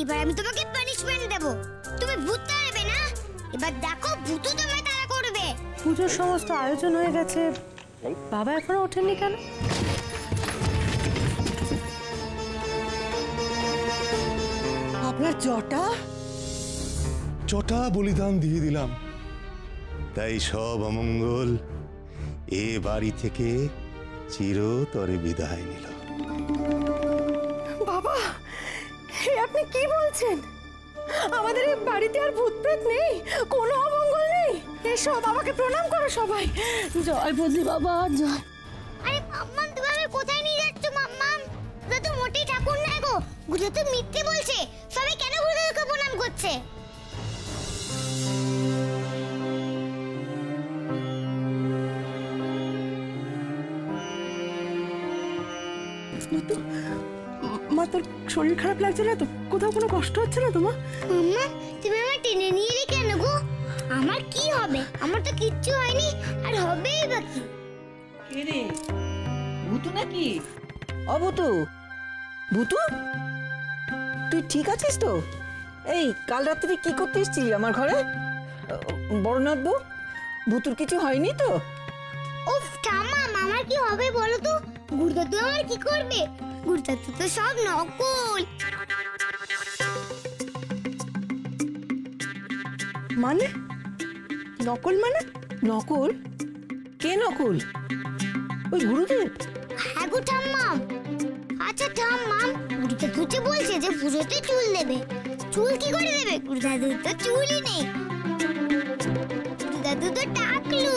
এবার আমি তোমাকে পানিশমেন্ট দেব। তুমি ভূত তাড়াবে না, এবার দেখো ভূতও তোমায় তাড়া করবে। পুজোর সমস্ত আয়োজন হয়ে গেছে, বাবা এখনো ওঠেননি কেন? আপনার জটা জটা বলিদান দিয়ে দিলাম, তাই সব অমঙ্গল এ বাড়ি থেকে চিরতরে বিদায় নিল। বাবা, আপনি কি বলছেন? আমাদের এই বাড়িতে আর ভূত প্রেত নেই, কোনো অমঙ্গল নেই। এসো বাবাকে প্রণাম করো সবাই। জয় বদ্রি বাবা জয়। আরে মাম্মাম, তুমি আমাকে কোথায় নিয়ে যাচ্ছ মাম্মাম? ওটা তো মোটেই ঠাকুর নয় গো, গুলো তো মিথ্যে বলছে। সবাই কেন গুরুদেবকে প্রণাম করছে? মা, তোর শরীর খারাপ লাগছে না তো? কোথাও কোনো কষ্ট হচ্ছে না তোমার? মাম্মা, তুমি আমায় টেনে নিয়ে এলে কেন গো? আমার কি হবে? আমার তো কিচ্ছু হয়নি, আর হবেই বা কি? কে রে, ভূতু নাকি? অভূতু? ভূতু, তুই ঠিক আছিস তো? এই কাল রাত্রে কি করতে এসেছিলি আমার ঘরে? বড়নাথ বউ, ভূতুর কিছু হয়নি তো? উফ ঠাম্মা, আমার কি হবে বলো তো? গুরুদাদু আমার কি করবে? গুরুদাদু তো সব নকল। মানে নকল? মানে নকল? কে নকল? ওই গুরুদেব? হ্যাঁ গো ঠাম্মাম। আচ্ছা ঠাম্মাম, গুরুদাদু যে বলছে যে পুজোতে চুল দেবে, চুল কি করে দেবে? গুরুদাদুর তো চুলই নেই, গুরুদাদু তো টাকলু।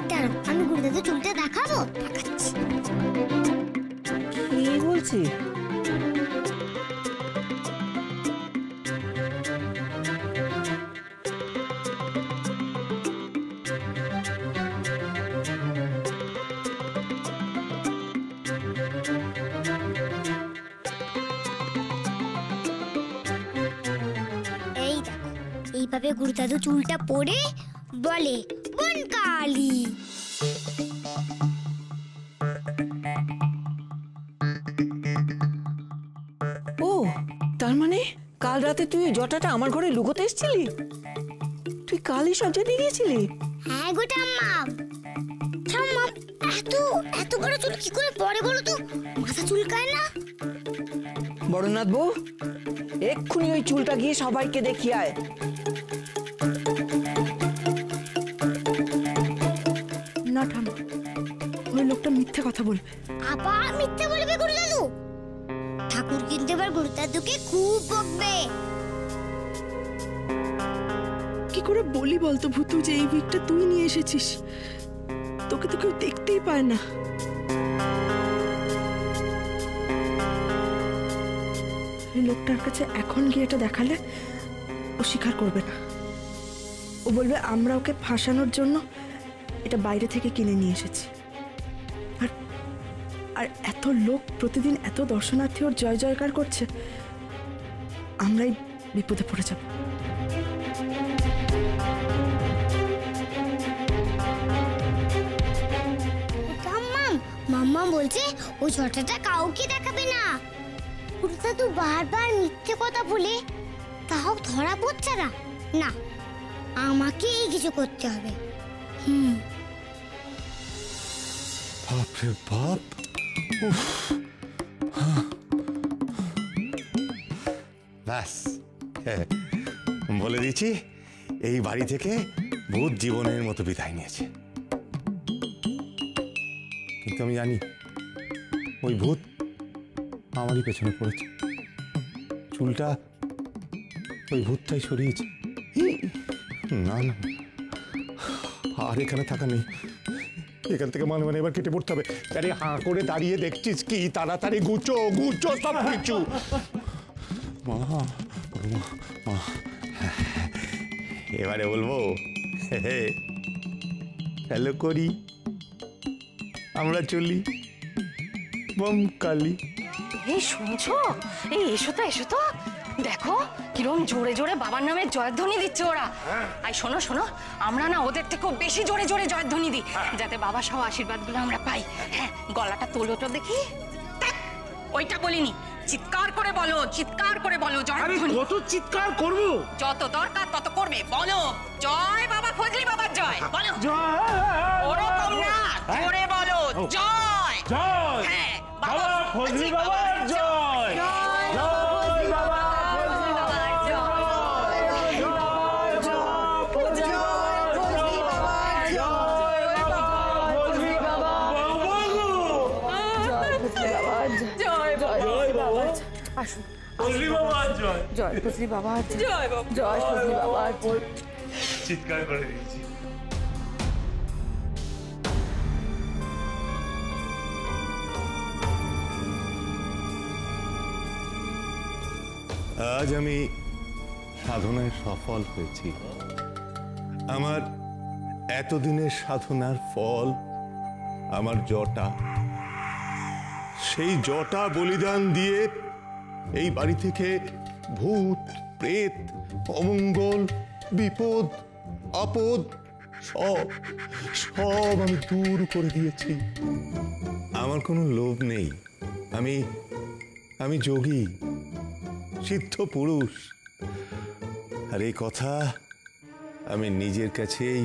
দাঁড়াও, আমি গুরুদাদু চুলটা দেখাবো, দেখাচ্ছি। কি বলছি? এই দেখো, এইভাবে গুরুদাদু চুলটা পরে বলে বনকালী। ও, তার মানে কাল রাতে তুই জটাটা আমার ঘরে লুকোতে এসেছিলি? তুই কালই সব জেনে গিয়েছিলি? হ্যাঁ গো ঠাম্মাম। ঠাম্মাম, এত এত বড় চুল কি করে পরে বলো তো? মাথা চুলকায় না? বড়নাথ বউ, এক্ষুনি ওই চুলটা গিয়ে সবাইকে দেখিয়ে আয়। না ঠাম্মা, ওই লোকটা মিথ্যে কথা বলবে। আবার মিথ্যে বলবে গুরুদাদু? ঠাকুর কিন্তু এবার গুরুদাদুকে খুব বকবে। কি করে বলি বলতো ভূতু যে এই উইকটা তুই নিয়ে এসেছিস? তোকে তো কেউ দেখতেই পায় না। এই লোকটার কাছে এখন গিয়ে এটা দেখালে ও স্বীকার করবে না। ও বলবে আমরা ওকে ফাঁসানোর জন্য এটা বাইরে থেকে কিনে নিয়ে এসেছি। আর আর এত লোক প্রতিদিন, এত দর্শনার্থী ওর জয় জয়কার করছে, আমরাই বিপদে পড়ে যাব। মাম্মা বলছে ও জটাটা কাউকে দেখাবে না। গুরুদাদু বারবার মিথ্যে কথা বলে, তাও ধরা পড়ছে না। না, আমাকেই কিছু করতে হবে। বাপরে বাপ, ব্যাস বলে দিচ্ছি, এই বাড়ি থেকে ভূত জীবনের মতো বিদায় নিয়েছে। কিন্তু আমি জানি ওই ভূত আমারই পেছনে পড়েছে। চুলটা ওই ভূতটাই সরিয়েছে। না না, আর এখানে থাকা নেই, এখান থেকে মানে মানে এবার কেটে পড়তে হবে। আরে হাঁ করে দাঁড়িয়ে দেখছিস কি? তাড়াতাড়ি গুছো গুছো সব কিছু। মা মা, এবারে বলবো হ্যালো করি, আমরা চলি বমকালী। এই শুনছো? এই এসো তো, এসো তো, দেখো কিরম জোরে জোরে বাবার নামে জয়ধ্বনি দিচ্ছে ওরা। আর শোনো শোনো, আমরা না ওদের থেকেও বেশি জোরে জোরে জয়ধ্বনি দিই, যাতে বাবা সব আশীর্বাদগুলো আমরা পাই। হ্যাঁ, গলাটা তোলো তো দেখি। ওইটা বলিনি, চিৎকার করে বলো, চিৎকার করে বলো আমি জয়ধ্বনি। কত চিৎকার করবো? যত দরকার তত করবে, বলো জয় বাবা ফজলি বাবার জয়, বলো। জয় ওরকম না, জোরে বলো জয়। জয় হ্যাঁ, বাবা ফজলি বাবার জয়। জয় বাবা ফজলি বাবার জয়। ফজলি বাবার জয়। জয় ফজলি বাবা, জয় বাবা। জয় ফজলি বাবা। চিৎকার করে দিয়েছি। আজ আমি সাধনায় সফল হয়েছি। আমার এতদিনের সাধনার ফল আমার জটা, সেই জটা বলিদান দিয়ে এই বাড়ি থেকে ভূত প্রেত অমঙ্গল বিপদ আপদ সব সব আমি দূর করে দিয়েছি। আমার কোনো লোভ নেই। আমি যোগী, সিদ্ধ পুরুষ। আর এই কথা আমি নিজের কাছেই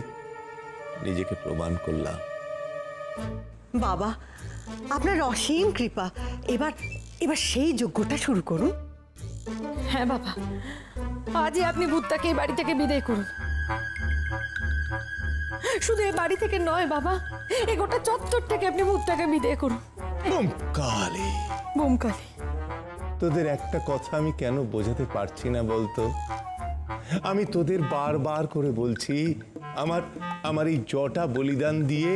নিজেকে প্রমাণ করলাম। বাবা, আপনার অসীম কৃপা। এবার এবার সেই যজ্ঞটা শুরু করুন। হ্যাঁ বাবা, আজই আপনি ভূতটাকে এই বাড়ি থেকে বিদায় করুন। শুধু এই বাড়ি থেকে নয় বাবা, এই গোটা চত্বর থেকে আপনি ভূতটাকে বিদায় করুন। কালী, বোমকালী, তোদের একটা কথা আমি কেন বোঝাতে পারছি না বলতো? আমি তোদের বারবার করে বলছি, আমার এই জটা বলিদান দিয়ে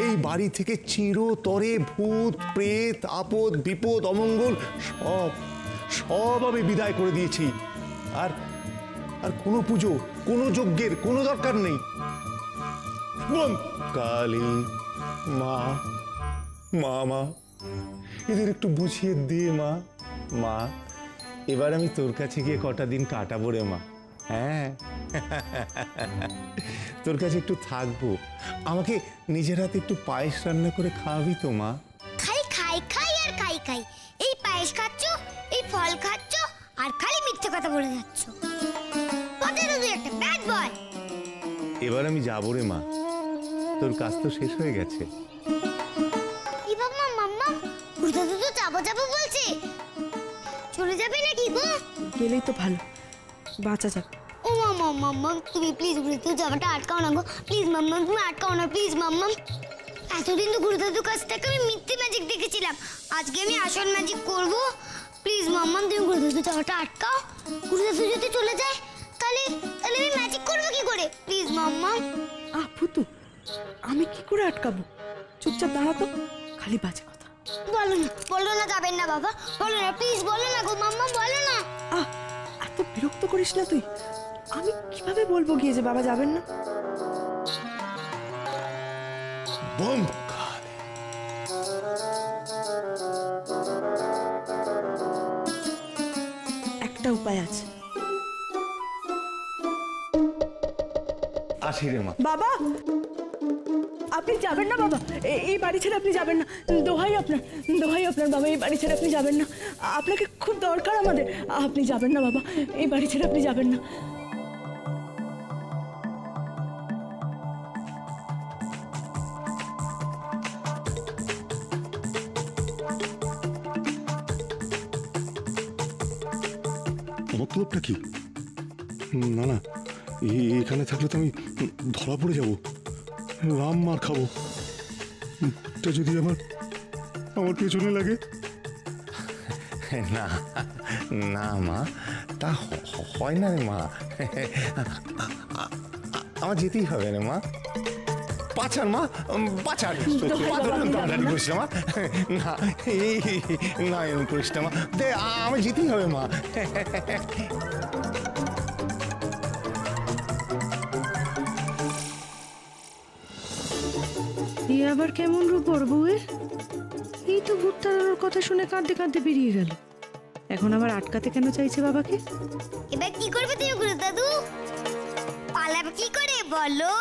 এই বাড়ি থেকে চিরতরে ভূত প্রেত আপদ বিপদ অমঙ্গল সব সব আমি বিদায় করে দিয়েছি। আর আর কোনো পুজো কোনো যজ্ঞের কোনো দরকার নেই। কালী মা, মা মা এদের একটু বুঝিয়ে দিয়ে মা। মা, এবার আমি তোর কাছে গিয়ে কটা দিন কাটাবো রে মা। হ্যাঁ, তোর কাছে একটু থাকবো। আমাকে নিজের হাতে একটু পায়েস রান্না করে খাওয়াবি তো মা? খালি খাই খাই আর খাই খাই। এই পায়েস খাচ্ছ, এই ফল খাচ্ছ, আর খালি মিথ্যে কথা বলে যাচ্ছ। কত তুই একটা ব্যাড বয়। এবার আমি যাবো রে মা, তোর কাজ তো শেষ হয়ে গেছে। কি বাবা মাম্মা, কোথা তো যাবো যাবো বলছে, চলে যাবে নাকি গো? গেলেই তো ভালো, বাঁচা যাবে। ও মাম্মা মাম্মা, তুমি প্লিজ গুরুদাদু যাওয়াটা আটকাও না গো, প্লিজ মাম্মা, তুমি আটকাও না প্লিজ মাম্মা। এতদিন তো গুরুদাদুর কাছ থেকে আমি মিথ্যে ম্যাজিক দেখেছিলাম, আজকে আমি আসল ম্যাজিক করব। প্লিজ মাম্মা, তুমি গুরুদাদু যাওয়াটা আটকাও। গুরুদাদু যদি চলে যায় তাহলে তাহলে আমি ম্যাজিক করবো কি করে? প্লিজ মাম্মা। ভূতু, আমি কি করে আটকাবো? চুপচাপ দাঁড়াতো, খালি বাজে কথা। বলো না যাবেন না বাবা, বলো না প্লিজ, বলো না গো মাম্মা, বলো না। এত বিরক্ত করিস না তুই। আমি কিভাবে বলবো গিয়ে যে বাবা যাবেন না? বোম একটা উপায় আছে। আসি রে মা। বাবা, আপনি যাবেন না বাবা, এই বাড়ি ছেড়ে আপনি যাবেন না। দোহাই আপনার, দোহাই আপনার বাবা, এই বাড়ি ছেড়ে আপনি যাবেন না। আপনাকে খুব দরকার আমাদের। আপনি যাবেন না বাবা, এই বাড়ি ছেড়ে আপনি যাবেন না। মতলবটা কি? না না, এখানে থাকলে তো আমি ধরা পড়ে যাব, রাম মার খাবো। এটা যদি আমার পেছনে লাগে। না না মা, তা হয় না রে মা। আমার যেতেই হবে রে মা। পাচার মা, পাচার করিস না মা। না এরকম করিস না মা, আমার যেতেই হবে মা। এ আবার কেমন রূপ ওর বউয়ের? এই তো ভুট্টার কথা শুনে কাঁদতে কাঁদতে বেরিয়ে গেল, এখন আবার আটকাতে কেন চাইছে বাবাকে? এবার কি করবে তুমি গুরুদাদু? পালাবে কি করে বলো?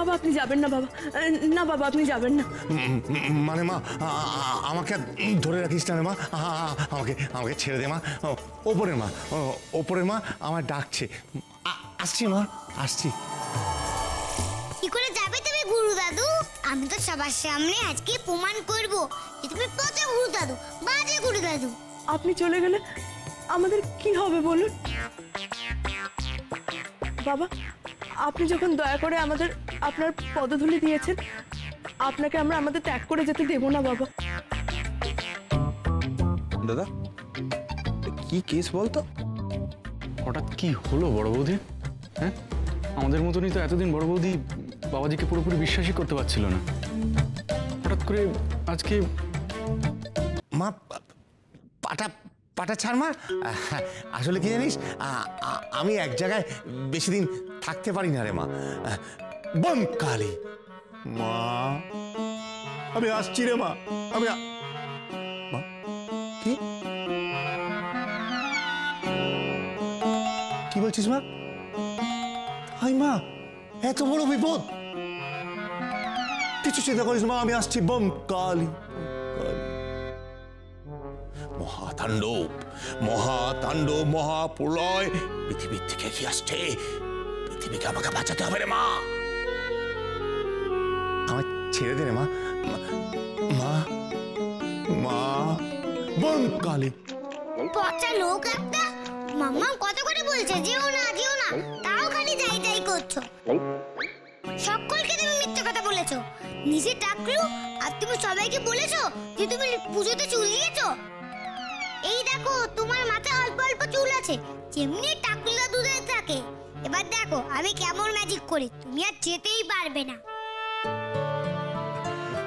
বাবা আপনি যাবেন না বাবা, না বাবা আপনি যাবেন না। মানে মা আমাকে ধরে রাখিস না রে মা, আমাকে আমাকে ছেড়ে দে মা। ওপরের মা, ওপরের মা আমার ডাকছে, আসছি মা আসছি। কি করে যাবে তুমি গুরু দাদু? আমি তো সবার সামনে আজকে প্রমাণ করব যে তুমি পচা গুরু দাদু, বাজে গুরু দাদু। আপনি চলে গেলে আমাদের কি হবে বলুন? বাবা আপনি যখন দয়া করে আমাদের আপনার পদধূলি দিয়েছেন, আপনাকে আমরা আমাদের ত্যাগ করে যেতে দেব না বাবা। দাদা কি কেস বলতো? হঠাৎ কি হলো বড় বৌদি? হ্যাঁ আমাদের মতনই তো এতদিন বড় বৌদি বাবাজিকে পুরোপুরি বিশ্বাসই করতে পারছিল না, হঠাৎ করে আজকে। মা পাটা পাটা ছাড় মা। আসলে কি জানিস, আমি এক জায়গায় বেশি দিন থাকতে পারি না রে মা। বম কালী মা, আমি আসছি রে মা। আমি মা কি কি বলছিস মা? হাই মা, এত বড় বিপদ! কিছু চিন্তা করিস মা, আমি আসছি। বম কালী মহাতাণ্ডব, মহাতাণ্ডব, মহাপ্রলয় পৃথিবীর থেকে কি আসছে? পৃথিবীকে আমাকে বাঁচাতে হবে রে মা। আমার ছেড়ে দে রে মা। মা মা বম কালী। পচা লোক একটা। মাম্মা কত করে বলছে যেও না যেও না, তাও খালি যাই যাই করছো। সকলকে তুমি মিথ্যে কথা বলেছো। নিজে টাকলু আর তুমি সবাইকে বলেছো যে তুমি পুজোতে চুল দিয়েছো। এই দেখো তোমার মাথায় অল্প অল্প চুল আছে, যেমনি টাকলু দুধে থাকে। এবার দেখো আমি কেমন ম্যাজিক করি, তুমি আর যেতেই পারবে না।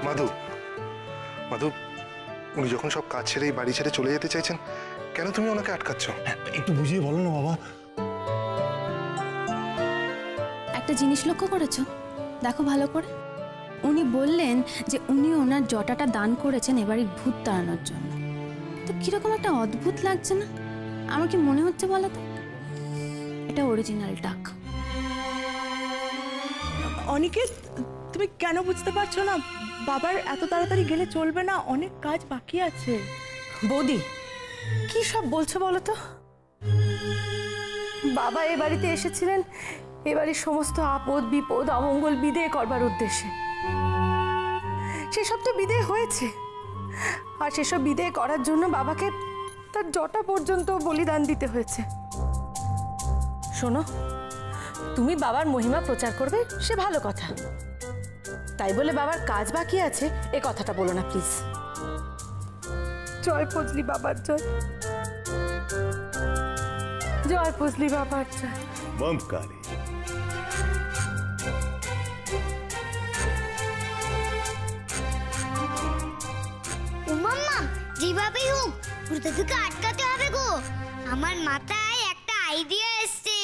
মাধু, মাধু, উনি যখন সব কাজ ছেড়ে বাড়ি ছেড়ে চলে যেতে চাইছেন, কেন তুমি ওনাকে আটকাচ্ছ? একটু বুঝিয়ে বলো না বাবা। একটা জিনিস লক্ষ্য করেছো? দেখো ভালো করে। উনি বললেন যে উনি ওনার জটাটা দান করেছেন এবারে ভূত তাড়ানোর জন্য। তো কিরকম একটা অদ্ভুত লাগছে না? আমার কি মনে হচ্ছে বলো তো, এটা অরিজিনাল টাক। অনিকেত তুমি কেন বুঝতে পারছো না? বাবার এত তাড়াতাড়ি গেলে চলবে না, অনেক কাজ বাকি আছে। বৌদি কি সব বলছো বলো তো? বাবা এ বাড়িতে এসেছিলেন এবারে সমস্ত আপদ বিপদ অমঙ্গল বিদেয় করবার উদ্দেশ্যে। সেসব তো বিদেয় হয়েছে, আর সেসব বিদেয় করার জন্য বাবাকে তার জটা পর্যন্ত বলিদান দিতে হয়েছে। শোনো, তুমি বাবার মহিমা প্রচার করবে সে ভালো কথা, তাই বলে বাবার কাজ বাকি আছে এ কথাটা বলো না প্লিজ। জয় ফজলি বাবার জয়, জয় ফজলি বাবার জয়। বম কালী। ও মাম্মা, যেভাবেই হোক ভূতটাকে আটকাতে হবে গো। আমার মাথায় একটা আইডিয়া এসছে।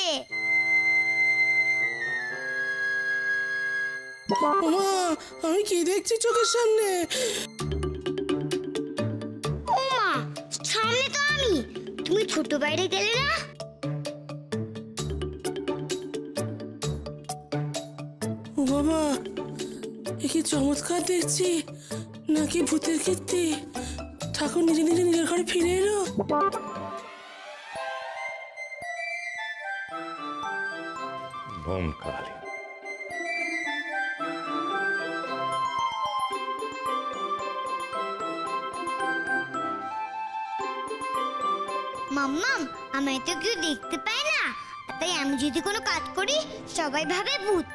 আমি কি দেখছি চোখের সামনে? ও মা, সামনে তো আমি। তুমি ছোট বাইরে গেলে না? ও বাবা, এ কি চমৎকার দেখছি, নাকি ভূতের কীর্তি? ঠাকুর নিজে নিজে নিজের ঘরে ফিরে এলো। বম কালী। মাম্মাম, আমায় তো কেউ দেখতে পায় না, তাই আমি যদি কোনো কাজ করি সবাই ভাবে ভূত।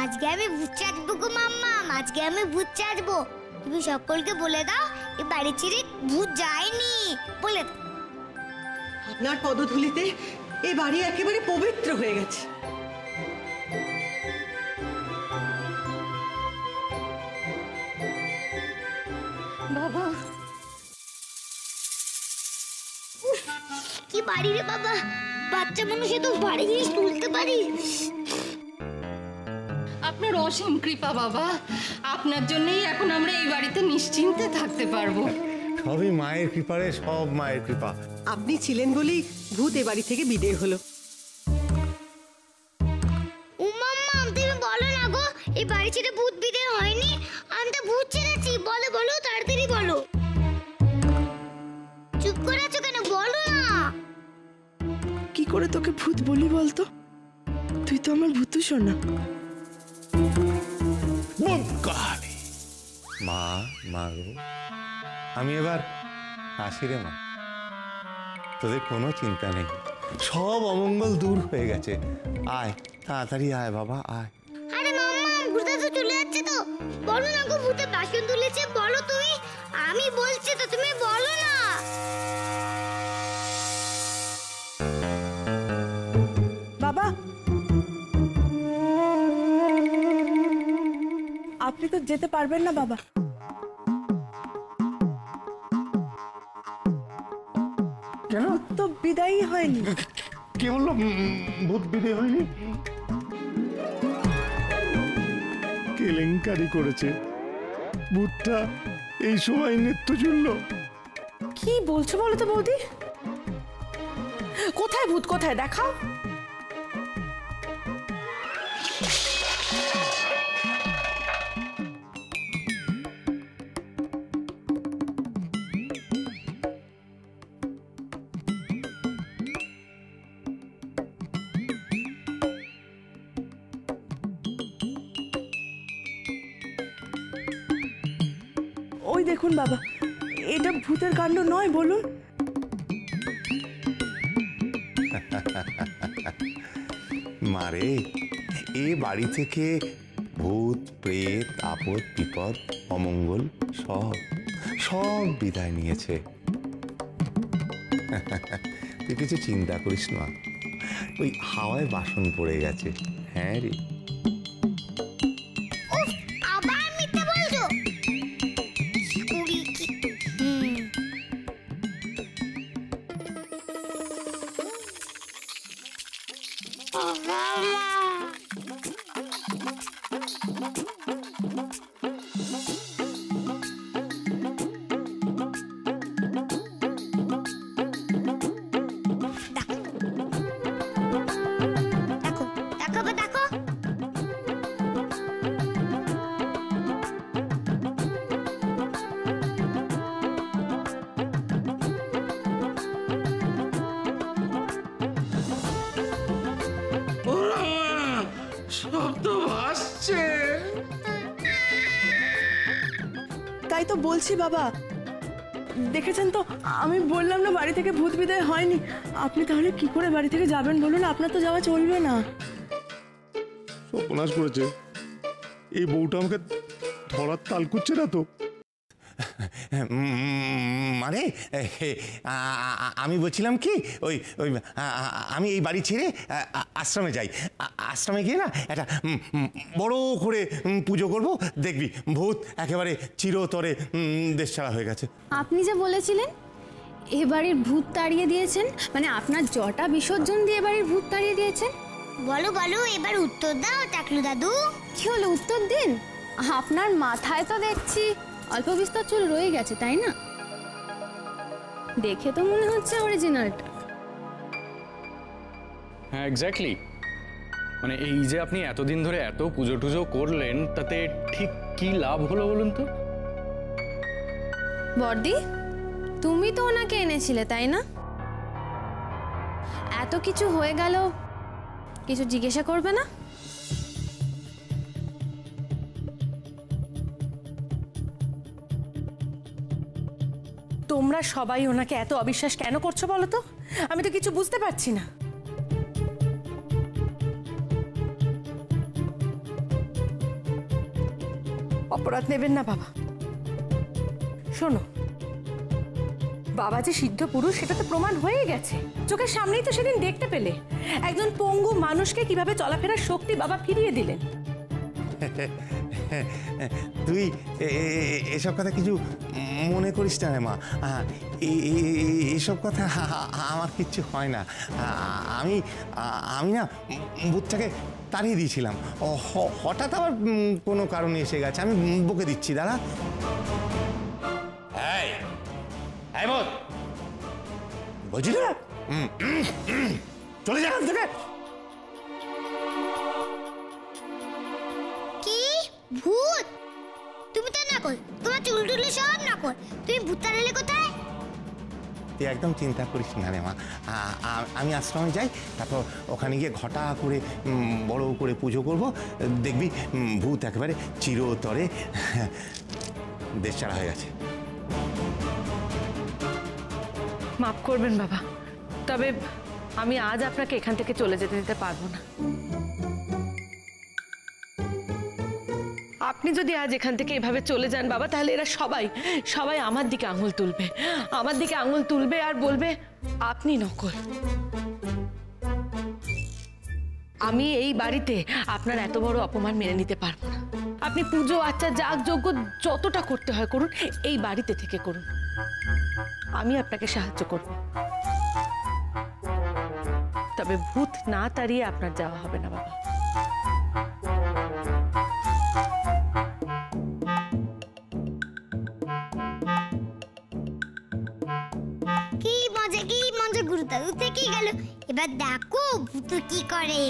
আজকে আমি ভূত চাটবো গো মাম্মাম, আজকে আমি ভূত চাটবো। তুমি সকলকে বলে দাও এ বাড়ি ছেড়ে ভূত যায়নি বলে দাও। আপনার পদধূলিতে এই বাড়ি একেবারে পবিত্র হয়ে গেছে। বাবা, কি বাড়ি রে বাবা, বাচ্চা মানুষে তো বাড়ি জিনিস তুলতে পারি। আপনার অসীম কৃপা বাবা, আপনার জন্যই এখন আমরা এই বাড়িতে নিশ্চিন্তে থাকতে পারবো। সবই মায়ের কৃপারে, সব মায়ের কৃপা। আপনি ছিলেন বলেই ভূত এ বাড়ি থেকে বিদেয় হলো। ও মাম্মাম, তুমি বড় বাড়ি ছেড়ে ভূত বিদায় হয়নি? আমি তো ভূত ছেড়েছি। বলো বলো, তাড়াতাড়ি বলো। চুপ করে আছো কেন? বলো না। কি করে তোকে ভূত বলি বলতো? তুই তো আমার ভূতু সোনা। মা, মা গো, আমি এবার আসি রে মা। তোদের কোনো চিন্তা নেই, সব অমঙ্গল দূর হয়ে গেছে। আয়, তাড়াতাড়ি আয় বাবা, আয়। আরে মাম্মা, ভূত তো চলে যাচ্ছে তো। বলো না গো, ভূতে বাসন তুলেছে। বলো তুমি। আমি বলছি তো, তুমি বলো না। বাবা, আপনি তো যেতে পারবেন না বাবা। কেন? তো বিদায়ই হয়নি। কে বললো ভূত বিদায় হয়নি? কেলেঙ্কারি করেছে ভূতটা, এই সময় নৃত্য চলল। কি বলছো বলো তো বৌদি? কোথায় ভূত, কোথায় দেখাও। ওই দেখুন বাবা, এটা ভূতের কাণ্ড নয় বলুন? মারে, এ বাড়ি থেকে ভূত প্রেত আপদ বিপদ অমঙ্গল সব সব বিদায় নিয়েছে। তুই কিছু চিন্তা করিস না, ওই হাওয়ায় বাসন পড়ে গেছে। হ্যাঁ রে। উফ, আবার মিথ্যে বলছো। শব্দ আসছে। তাই তো বলছি বাবা, দেখেছেন তো, আমি বললাম না বাড়ি থেকে ভূত বিদায় হয়নি। আপনি তাহলে কি করে বাড়ি থেকে যাবেন বলুন? আপনার তো যাওয়া চলবে না। সর্বনাশ করেছে এই বউটা, আমাকে ধরার তাল করছে না তো। মানে আমি বলছিলাম কি, ওই ওই আমি এই বাড়ি ছেড়ে আশ্রমে যাই। আশ্রমে গিয়ে না একটা বড় করে পুজো করব, দেখবি ভূত একেবারে চিরতরে দেশ ছাড়া হয়ে গেছে। আপনি যে বলেছিলেন এ বাড়ির ভূত তাড়িয়ে দিয়েছেন, মানে আপনার জটা বিসর্জন দিয়ে বাড়ির ভূত তাড়িয়ে দিয়েছেন। বলো বলো, এবার উত্তর দাও টাকলু দাদু। কি হলো, উত্তর দিন। আপনার মাথায় তো দেখছি অল্প বিস্তর চুল রয়ে গেছে, তাই না? দেখে তো মনে হচ্ছে অরিজিনালটা। হ্যাঁ, এক্স্যাক্টলি। মানে এই যে আপনি এতদিন ধরে এত পুজো টুজো করলেন, তাতে ঠিক কি লাভ হলো বলুন তো? বর্দি, তুমি তো ওনাকে এনেছিলে, তাই না? এত কিছু হয়ে গেল, কিছু জিজ্ঞাসা করবে না? তোমরা সবাই ওনাকে এত অবিশ্বাস কেন করছো বলো তো? আমি তো কিছু বুঝতে পারছি না। অপরাধ নেবেন না বাবা। শোনো, বাবা যে সিদ্ধ পুরুষ সেটা তো প্রমাণ হয়ে গেছে, চোখের সামনেই তো সেদিন দেখতে পেলে। একজন পঙ্গু মানুষকে কিভাবে চলাফেরার শক্তি বাবা ফিরিয়ে দিলেন। তুই এসব কথা কিছু মনে করিস না রে মা। এসব কথা আমার কিচ্ছু হয় না। আমি না ভূতটাকে তাড়িয়ে দিয়েছিলাম, হঠাৎ আবার কোনো কারণে এসে গেছে। আমি বকে দিচ্ছি, দাঁড়া। বলছি না, চলে যা এখান থেকে। কি ভূত? তুমি তো না কর, তোমার চুল টুলে সব না কর, তুমি ভূত তাড়ালে কোথায়? তুই একদম চিন্তা করিস না রে মা। আমি আশ্রমে যাই, তারপর ওখানে গিয়ে ঘটা করে বড় করে পুজো করব, দেখবি ভূত একেবারে চিরতরে দেশছাড়া হয়ে গেছে। মাফ করবেন বাবা, তবে আমি আজ আপনাকে এখান থেকে চলে যেতে দিতে পারবো না। আপনি যদি আজ এখান থেকে এভাবে চলে যান বাবা, তাহলে এরা সবাই আমার দিকে আঙুল তুলবে, আর বলবে আপনি নকল। আমি এই বাড়িতে আপনার এত বড় অপমান মেনে নিতে পারবো না। আপনি পুজো আচ্ছা যাগযজ্ঞ যতটা করতে হয় করুন, এই বাড়িতে থেকে করুন, আমি আপনাকে সাহায্য করব। তবে ভূত না তাড়িয়ে আপনার যাওয়া হবে না বাবা। কি মজা গুরু দাদু থেকে গেল। এবার দেখো ভূত কি করে।